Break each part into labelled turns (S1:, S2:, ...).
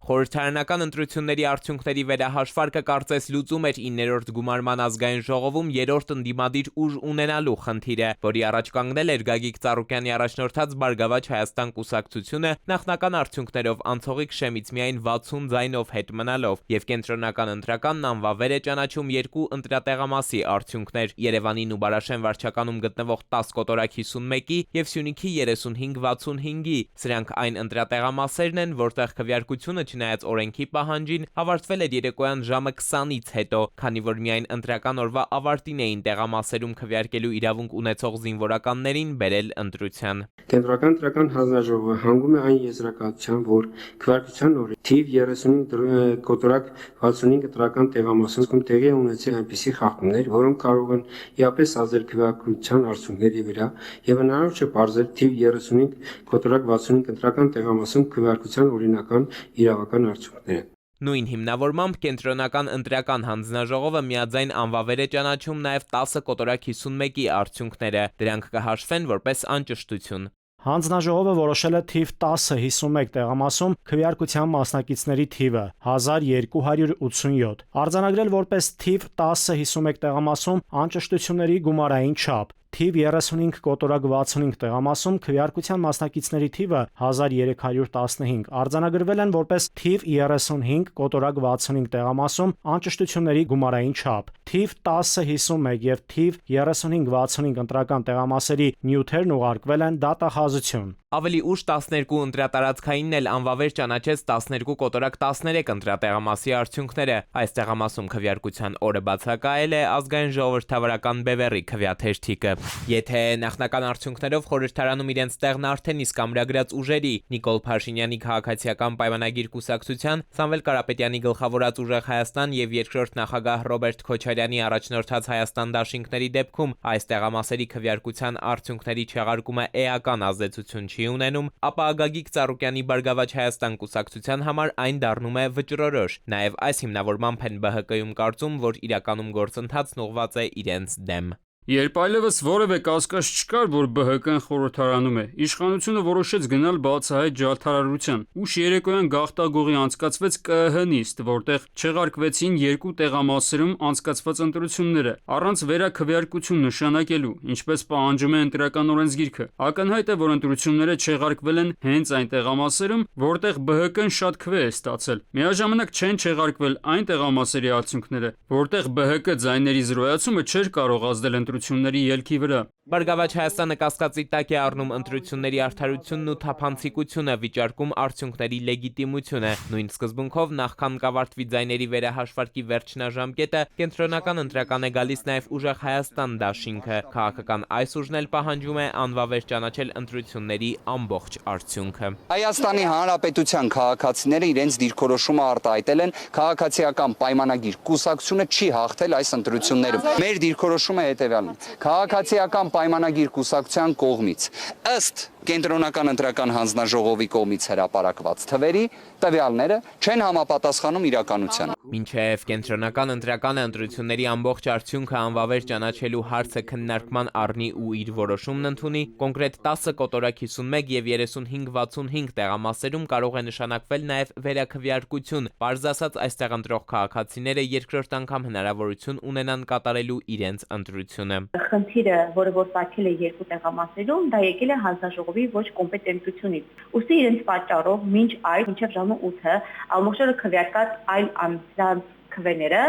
S1: Խորհրդարանական ընտրությունների արդյունքների վերահաշվարկը կարծես լուծում էր 9-րդ գումարման ազգային ժողովում երրորդ ընդդիմադիր ուժ ունենալու խնդիրը, որի առաջ կանգնել էր Գագիկ Ծառուկյանի առաջնորդած Բարգավաճ Հայաստան կուսակցությունը նախնական արդյունքներով անցողիկ շեմից միայն 60 ձայնով հետ մնալով, եւ կենտրոնական ընտրականն անվավեր է ճանաչում երկու ընտրատեղամասի արդյունքներ՝ Երևանին ու Բարաշեն վարչականում գտնվող 10 կոտորակ 51-ի եւ Սյունիքի 35-65-ի։ Սրանք այն ընտրատեղամասերն են, որտեղ քվեարկությունը չնայած օրենքի պահանջին ավարտվել էր երեկոյան ժամը 20-ից հետո, քանի որ միայն ընտրական օրվա ավարտին էին տեղամասերում քվեարկելու իրավունք ունեցող զինվորականներին բերել ընտրության։
S2: Կենտրոնական ընտրական հանձնաժողովը հանգում է այն եզրակացության, որ քվեարկության օրը թիվ 35 կոտորակ 65 ընտրական տեղամասում տեղի ունեցել այնպիսի խախտումներ, որոնք կարող են իապես ազդել քվեարկության արդյունքների վրա եւ հնարավոր չէ բարձր թիվ 35 կոտորակ 65 ընտրական տեղամասում քվեարկության օրինական իրավական արդյունքները։
S1: Նույն հիմնավորմամբ կենտրոնական ընտրական հանձնաժողովը միաձայն անվավեր է ճանաչում նաև 10 կոտորակ 51-ի արդյունքները, դրանք կհաշվեն որպես անճշտություն։
S3: Հանձնաժողովը որոշել է թիվ 10-51 տեղամասում քվեարկության մասնակիցների թիվը 1287, արձանագրել որպես թիվ 10-51 տեղամասում անճշտությունների գումարային չափ, թիվ 35 կոտորակ 65 տեղամասում քվեարկության մասնակիցների թիվը 1315, արձանագրվել են որպես թիվ 35 կոտորակ 65 տեղամասում անճշտությունների գումարային չափ, թիվ 10-51 եւ թիվ 35-65 ընտրական տեղամասերի նյութերն ուղարկվել են դատախազություն։
S1: Ավելի ուշ 12 ընտրատարածքայինն էլ անվավեր ճանաչեց 12 կոտորակ 13 ընտրատեղամասի արդյունքները։ Այս տեղամասում քվեարկության օրը բացակայել է ազգային ժողովրդավարական Բևեռի քվեաթերթիկը։ Եթե նախնական արդյունքներով խորհրդարանում իրենց տեղն արդեն իսկ ամրագրած ուժերի Նիկոլ Փաշինյանի քաղաքացիական պայմանագիր կուսակցության, Սամվել Կարապետյանի գլխավորած Ուժեղ Հայաստան եւ երկրորդ նախագահ Ռոբերտ Քոչարյանի առաջնորդած Հայաստան դաշինքների դեպքում այս տեղամասերի քվեարկության արդյունքների չեղարկումը էական ազդեցություն չի ունենում, ապա Գագիկ Ծառուկյանի Բարգավաճ Հայաստան կուսակցության համար այն դառնում է վճռորոշ։ Նաև այս հիմնավորմամբ են ԲՀԿ-ում կարծում, որ իրականում գործընթացն ուղղված է իրենց դեմ։
S4: Երբ այլևս որևէ կասկած չկար, որ ԲՀԿ-ն խորհրդարանում է, իշխանությունը որոշեց գնալ բացահայտ ջարդարարության։ Ուշ երեկոյան գաղտագողի անցկացվեց ԿԸՀ նիստ, որտեղ չեղարկվեցին երկու տեղամասերում անցկացված ընտրությունները, առանց վերաքվեարկություն նշանակելու, ինչպես պահանջում է ընտրական օրենսգիրքը։ Ակնհայտ է, որ ընտրությունները չեղարկվել են հենց այն տեղամասերում, որտեղ ԲՀԿ-ն շատ քվե է ստացել։ Միաժամանակ չեն չեղարկվել այն տեղամասերի արդյունքները, որտեղ ԲՀԿ ձայների զրոյացումը չէր կարող ազդել ընտրությունների ելքի վրա։
S1: Բարգավաճ Հայաստանը կասկածի տակ է առնում ընտրությունների արդարությունն ու թափանցիկությունը, վիճարկում արդյունքների լեգիտիմությունը։ Նույն սկզբունքով նախքան կավարտվի ձայների վերահաշվարկի վերջնաժամկետը, կենտրոնական ընտրական է գալիս նաև Ուժեղ Հայաստան դաշինքը։ Քաղաքական այս ուժն էլ պահանջում է անվավեր ճանաչել ընտրությունների ամբողջ արդյունքը։
S5: Հայաստանի Հանրապետության քաղաքացիները իրենց դիրքորոշումը արտահայտել են, քաղաքացիական պայմանագիր կուսակցությունը չի հաղթել այս ընտրություններում։ Մեր դիրքորոշումը հետևյալն է. քաղաքացիական պայմանագիր կուսակցության կողմից ըստ կենտրոնական ընտրական հանձնաժողովի կողմից հրապարակված թվերի տվյալները չեն համապատասխանում իրականությանը։
S1: Մինչև կենտրոնական ընտրականը ընտրությունների ամբողջ արդյունքը անվավեր ճանաչելու հարցը քննարկման առնի ու իր որոշումն ընդունի, կոնկրետ 10 կոտորակ 51 եւ 35-65 տեղամասերում կարող է նշանակվել նաև վերաքվեարկություն։ Պարզ ասած, այստեղ ընտրող քաղաքացիները երկրորդ անգամ հնարավորություն ունենան կատարելու իրենց ընտրությունը։
S6: Խնդիրը, որը որ ծագել է երկու տեղամասերում, դա եկել է հանձնաժողովի ոչ կոմպետենտությունից։ Ուստի իրենց պատճառով մինչ այլ մինչև ժամը 8-ը ամբողջը քվեարկած այլ անձանց քվեները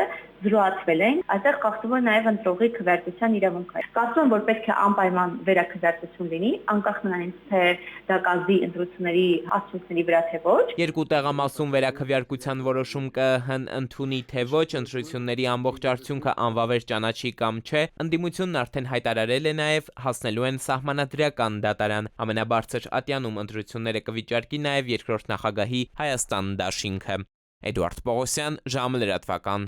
S6: զրոացվել են, այդտեղ խախտվում է նաև ընտրողի քվեարկության իրավունքը։ Կարծում եմ, որ պետք է անպայման վերաքվեարկություն լինի, անկախ նրանից, թե դա կազդի ընտրությունների արդյունքների վրա թե ոչ։
S1: Երկու տեղամասում վերաքվեարկության որոշում ԿԸՀ-ն ընդունի թե ոչ, ընտրությունների ամբողջ արդյունքը անվավեր ճանաչի կամ չէ, ընդդիմությունն արդեն հայտարարել է նաև հասնելու են սահմանադրական դատարան։ Ամենաբարձր ատյանում ընտրությունները կվիճարկի նաև երկրորդ նախագահի Հայաստան դաշինքը։ Էդուարդ Պողոսյան, ժամը լրատվական։